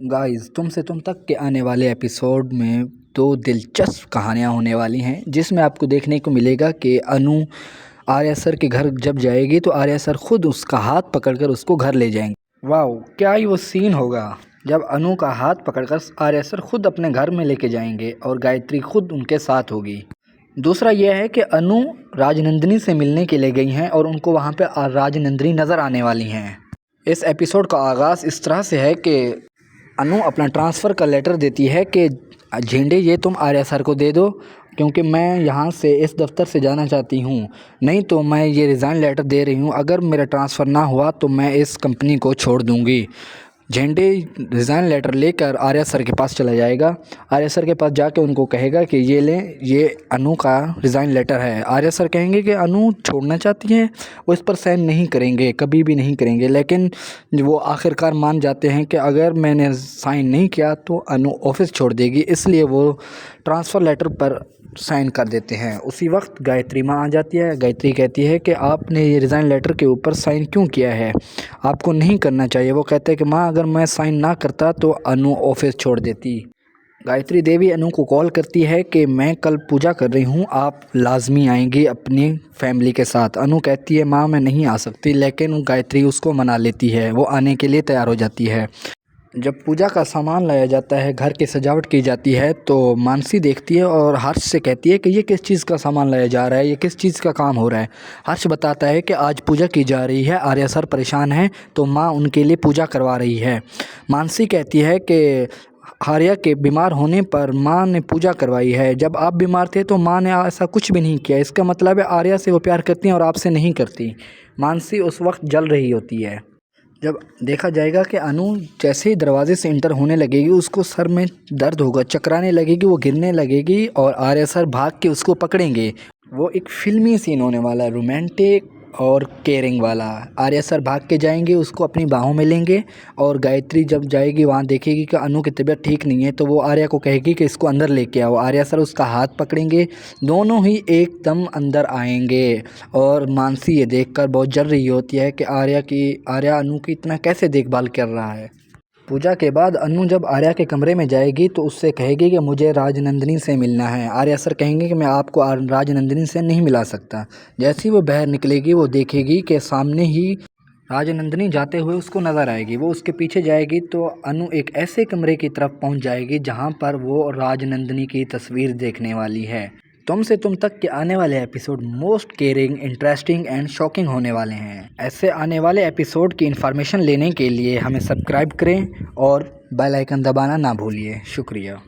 Guys, तुमसे तुम तक के आने वाले एपिसोड में दो दिलचस्प कहानियां होने वाली हैं जिसमें आपको देखने को मिलेगा कि अनु आर्या सर के घर जब जाएगी तो आर्या सर खुद उसका हाथ पकड़कर उसको घर ले जाएंगे। वाह, क्या ही वो सीन होगा जब अनु का हाथ पकड़कर आर्या सर खुद अपने घर में लेके जाएंगे और गायत्री खुद उनके साथ होगी। दूसरा यह है कि अनु राजनंदिनी से मिलने के लिए गई हैं और उनको वहाँ पे राजनंदिनी नज़र आने वाली हैं। इस एपिसोड का आगाज़ इस तरह से है कि अनु अपना ट्रांसफ़र का लेटर देती है कि झेंडे ये तुम आर्या सर को दे दो, क्योंकि मैं यहाँ से इस दफ़्तर से जाना चाहती हूँ, नहीं तो मैं ये रिज़ाइन लेटर दे रही हूँ, अगर मेरा ट्रांसफ़र ना हुआ तो मैं इस कंपनी को छोड़ दूँगी। झेंडे रिज़ाइन लेटर लेकर आर्या सर के पास चला जाएगा। आर्या सर के पास जाके उनको कहेगा कि ये लें, ये अनु का रिज़ाइन लेटर है। आर्या सर कहेंगे कि अनु छोड़ना चाहती है, वो इस पर साइन नहीं करेंगे, कभी भी नहीं करेंगे, लेकिन वो आखिरकार मान जाते हैं कि अगर मैंने साइन नहीं किया तो अनु ऑफिस छोड़ देगी, इसलिए वो ट्रांसफ़र लेटर पर साइन कर देते हैं। उसी वक्त गायत्री माँ आ जाती है। गायत्री कहती है कि आपने ये रिज़ाइन लेटर के ऊपर साइन क्यों किया है, आपको नहीं करना चाहिए। वो कहते हैं कि माँ, अगर मैं साइन ना करता तो अनु ऑफिस छोड़ देती। गायत्री देवी अनु को कॉल करती है कि मैं कल पूजा कर रही हूँ, आप लाजमी आएंगी अपनी फैमिली के साथ। अनु कहती है माँ मैं नहीं आ सकती, लेकिन गायत्री उसको मना लेती है, वो आने के लिए तैयार हो जाती है। जब पूजा का सामान लाया जाता है, घर की सजावट की जाती है, तो मानसी देखती है और हर्ष से कहती है कि ये किस चीज़ का सामान लाया जा रहा है, ये किस चीज़ का काम हो रहा है। हर्ष बताता है कि आज पूजा की जा रही है, आर्या सर परेशान हैं तो माँ उनके लिए पूजा करवा रही है। मानसी कहती है कि आर्या के बीमार होने पर माँ ने पूजा करवाई है, जब आप बीमार थे तो माँ ने ऐसा कुछ भी नहीं किया, इसका मतलब है आर्या से वो प्यार करती हैं और आपसे नहीं करती। मानसी उस वक्त जल रही होती है। जब देखा जाएगा कि अनु जैसे ही दरवाजे से इंटर होने लगेगी, उसको सर में दर्द होगा, चकराने लगेगी, वो गिरने लगेगी और आर्या सर भाग के उसको पकड़ेंगे। वो एक फ़िल्मी सीन होने वाला है, रोमांटिक और केयरिंग वाला। आर्या सर भाग के जाएंगे, उसको अपनी बाहों में लेंगे और गायत्री जब जाएगी वहाँ देखेगी कि अनु की तबीयत ठीक नहीं है, तो वो आर्या को कहेगी कि इसको अंदर लेके आओ। आर्या सर उसका हाथ पकड़ेंगे, दोनों ही एकदम अंदर आएंगे और मानसी ये देखकर बहुत जल रही होती है कि आर्या अनु की इतना कैसे देखभाल कर रहा है। पूजा के बाद अनु जब आर्या के कमरे में जाएगी तो उससे कहेगी कि मुझे राजनंदिनी से मिलना है। आर्या सर कहेंगे कि मैं आपको राजनंदिनी से नहीं मिला सकता। जैसे ही वो बाहर निकलेगी, वो देखेगी कि सामने ही राजनंदिनी जाते हुए उसको नज़र आएगी। वो उसके पीछे जाएगी तो अनु एक ऐसे कमरे की तरफ पहुंच जाएगी जहां पर वो राजनंदिनी की तस्वीर देखने वाली है। तुमसे तुम तक के आने वाले episode most caring, interesting and shocking होने वाले हैं। ऐसे आने वाले एपिसोड की इन्फॉर्मेशन लेने के लिए हमें सब्सक्राइब करें और बेल आइकन दबाना ना भूलिए। शुक्रिया।